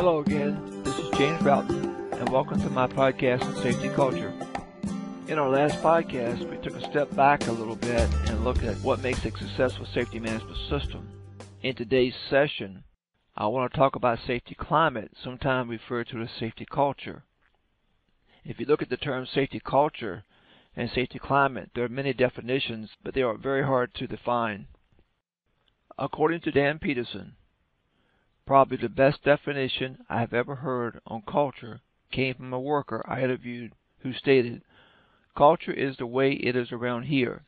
Hello again, this is James Broughton, and welcome to my podcast on safety culture. In our last podcast, we took a step back a little bit and looked at what makes a successful safety management system. In today's session, I want to talk about safety climate, sometimes referred to as safety culture. If you look at the term safety culture and safety climate, there are many definitions, but they are very hard to define. According to Dan Peterson, probably the best definition I have ever heard on culture came from a worker I interviewed who stated, "Culture is the way it is around here.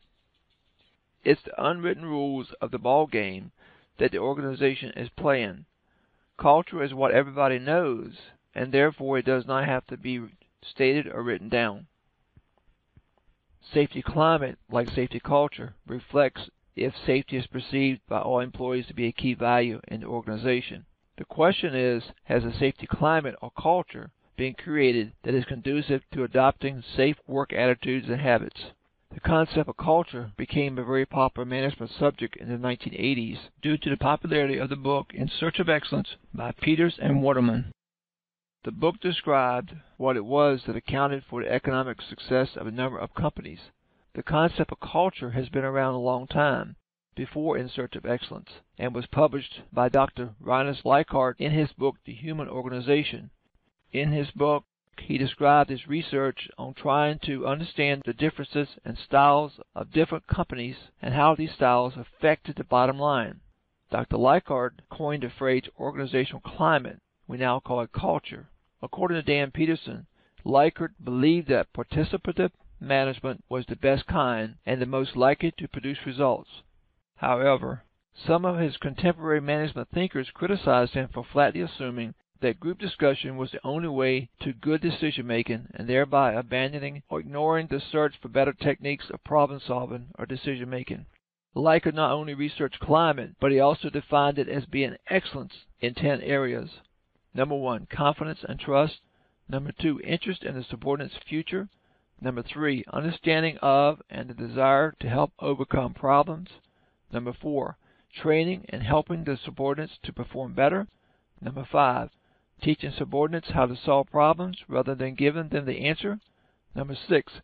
It's the unwritten rules of the ball game that the organization is playing. Culture is what everybody knows, and therefore it does not have to be stated or written down." Safety climate, like safety culture, reflects if safety is perceived by all employees to be a key value in the organization. The question is, has a safety climate or culture been created that is conducive to adopting safe work attitudes and habits? The concept of culture became a very popular management subject in the 1980s due to the popularity of the book In Search of Excellence by Peters and Waterman. The book described what it was that accounted for the economic success of a number of companies. The concept of culture has been around a long time, before In Search of Excellence, and was published by Dr. Rinus Leichhardt in his book The Human Organization. In his book, he described his research on trying to understand the differences and styles of different companies and how these styles affected the bottom line. Dr. Leichhardt coined the phrase organizational climate. We now call it culture. According to Dan Peterson, Leichhardt believed that participative management was the best kind and the most likely to produce results. However, some of his contemporary management thinkers criticized him for flatly assuming that group discussion was the only way to good decision-making and thereby abandoning or ignoring the search for better techniques of problem-solving or decision-making. Leichhardt not only researched climate, but he also defined it as being excellence in 10 areas. Number 1, confidence and trust. Number 2, interest in the subordinate's future. Number 3, understanding of and the desire to help overcome problems. Number 4, training and helping the subordinates to perform better. Number 5, teaching subordinates how to solve problems rather than giving them the answer. Number 6,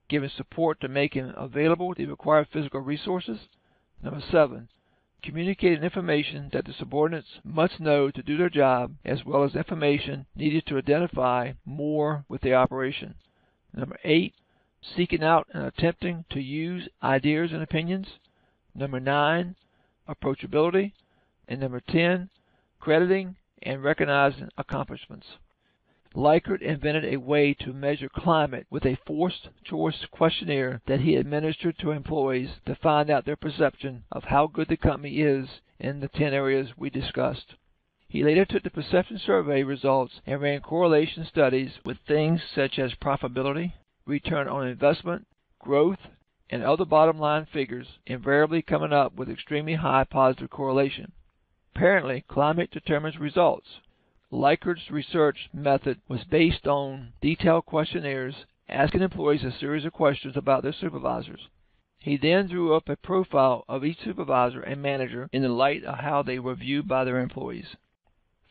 giving support to making available the required physical resources. Number 7, communicating information that the subordinates must know to do their job, as well as information needed to identify more with the operation. Number 8, seeking out and attempting to use ideas and opinions. Number 9, approachability. And number 10, crediting and recognizing accomplishments. Leichhardt invented a way to measure climate with a forced choice questionnaire that he administered to employees to find out their perception of how good the company is in the 10 areas we discussed. He later took the perception survey results and ran correlation studies with things such as profitability, return on investment, growth, and other bottom line figures, invariably coming up with extremely high positive correlation. Apparently, climate determines results. Leichhardt's research method was based on detailed questionnaires asking employees a series of questions about their supervisors. He then drew up a profile of each supervisor and manager in the light of how they were viewed by their employees.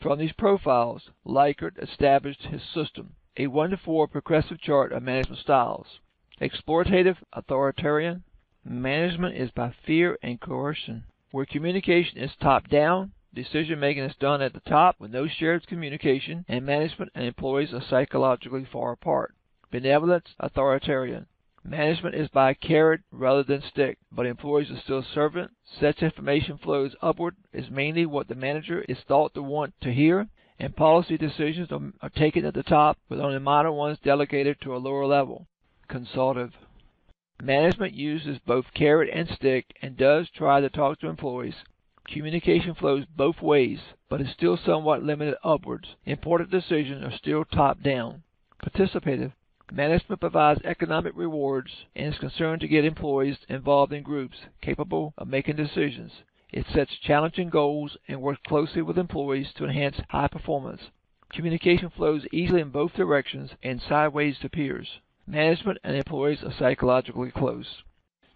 From these profiles, Leichhardt established his system, a 1-to-4 progressive chart of management styles. Exploitative, authoritarian. Management is by fear and coercion. Where communication is top-down, decision-making is done at the top with no shared communication, and management and employees are psychologically far apart. Benevolence, authoritarian. Management is by carrot rather than stick, but employees are still servant. Such information flows upward is mainly what the manager is thought to want to hear, and policy decisions are taken at the top with only minor ones delegated to a lower level. Consultative. Management uses both carrot and stick and does try to talk to employees. Communication flows both ways, but is still somewhat limited upwards. Important decisions are still top-down. Participative. Management provides economic rewards and is concerned to get employees involved in groups capable of making decisions. It sets challenging goals and works closely with employees to enhance high performance. Communication flows easily in both directions and sideways to peers. Management and employees are psychologically close.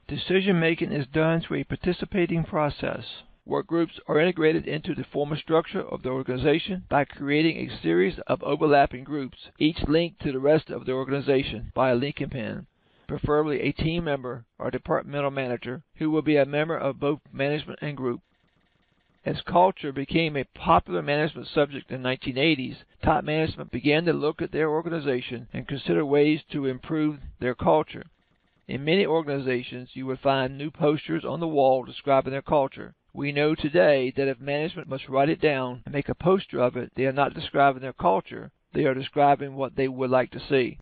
Decision-making is done through a participating process Work groups are integrated into the formal structure of the organization by creating a series of overlapping groups, each linked to the rest of the organization by a linking pin, preferably a team member or departmental manager who will be a member of both management and group. As culture became a popular management subject in the 1980s, top management began to look at their organization and consider ways to improve their culture. In many organizations, you would find new posters on the wall describing their culture. We know today that if management must write it down and make a poster of it, they are not describing their culture, they are describing what they would like to see.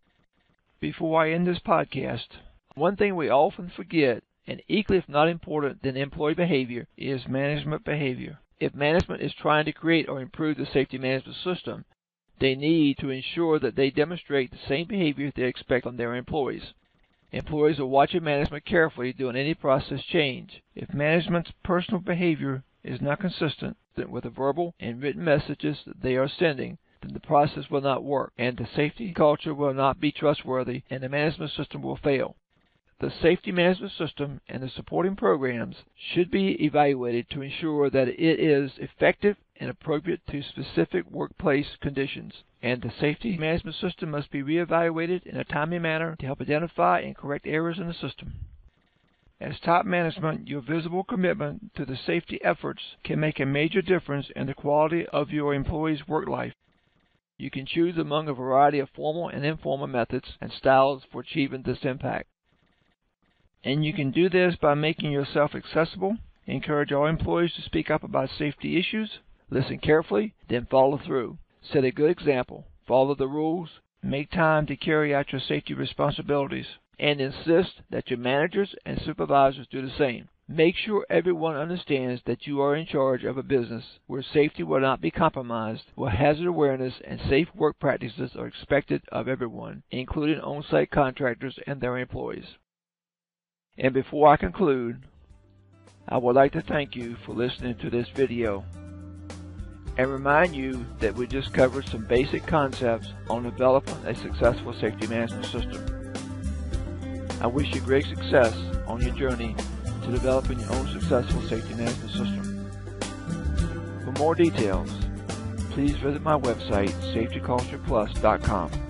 Before I end this podcast, one thing we often forget, and equally if not important than employee behavior, is management behavior. If management is trying to create or improve the safety management system, they need to ensure that they demonstrate the same behavior they expect from their employees. Employees are watching management carefully during any process change. If management's personal behavior is not consistent with the verbal and written messages that they are sending, then the process will not work, and the safety culture will not be trustworthy, and the management system will fail. The safety management system and the supporting programs should be evaluated to ensure that it is effective and appropriate to specific workplace conditions, and the safety management system must be reevaluated in a timely manner to help identify and correct errors in the system. As top management, your visible commitment to the safety efforts can make a major difference in the quality of your employees' work life. You can choose among a variety of formal and informal methods and styles for achieving this impact. And you can do this by making yourself accessible, encourage all employees to speak up about safety issues, listen carefully, then follow through. Set a good example, follow the rules, make time to carry out your safety responsibilities, and insist that your managers and supervisors do the same. Make sure everyone understands that you are in charge of a business where safety will not be compromised, where hazard awareness and safe work practices are expected of everyone, including on-site contractors and their employees. And before I conclude, I would like to thank you for listening to this video and remind you that we just covered some basic concepts on developing a successful safety management system. I wish you great success on your journey to developing your own successful safety management system. For more details, please visit my website, safetycultureplus.com.